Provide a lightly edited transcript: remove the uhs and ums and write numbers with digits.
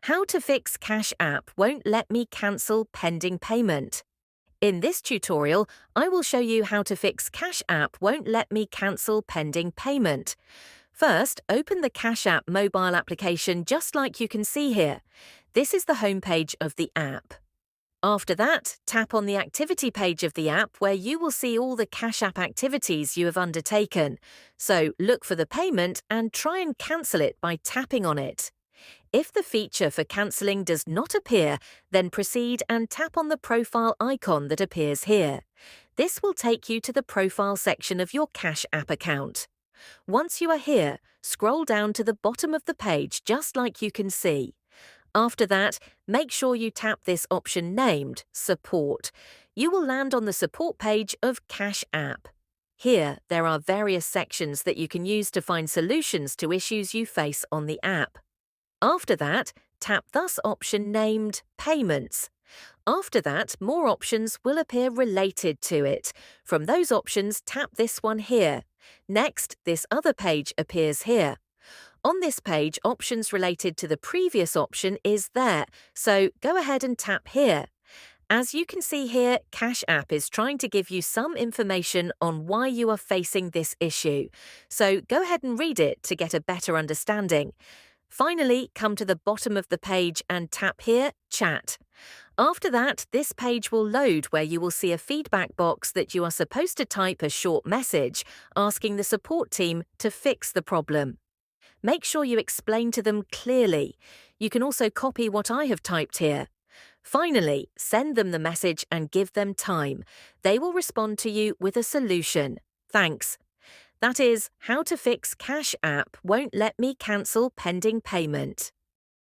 How to fix Cash App won't let me cancel pending payment. In this tutorial, I will show you how to fix Cash App won't let me cancel pending payment. First, open the Cash App mobile application just like you can see here. This is the homepage of the app. After that, tap on the activity page of the app where you will see all the Cash App activities you have undertaken. So look for the payment and try and cancel it by tapping on it. If the feature for cancelling does not appear, then proceed and tap on the profile icon that appears here. This will take you to the profile section of your Cash App account. Once you are here, scroll down to the bottom of the page just like you can see. After that, make sure you tap this option named Support. You will land on the support page of Cash App. Here, there are various sections that you can use to find solutions to issues you face on the app. After that, tap this option named Payments. After that, more options will appear related to it. From those options, tap this one here. Next, this other page appears here. On this page, options related to the previous option is there, so go ahead and tap here. As you can see here, Cash App is trying to give you some information on why you are facing this issue. So go ahead and read it to get a better understanding. Finally, come to the bottom of the page and tap here, Chat. After that, this page will load where you will see a feedback box that you are supposed to type a short message asking the support team to fix the problem. Make sure you explain to them clearly. You can also copy what I have typed here. Finally, send them the message and give them time. They will respond to you with a solution. Thanks. That is how to fix Cash App won't let me cancel pending payment.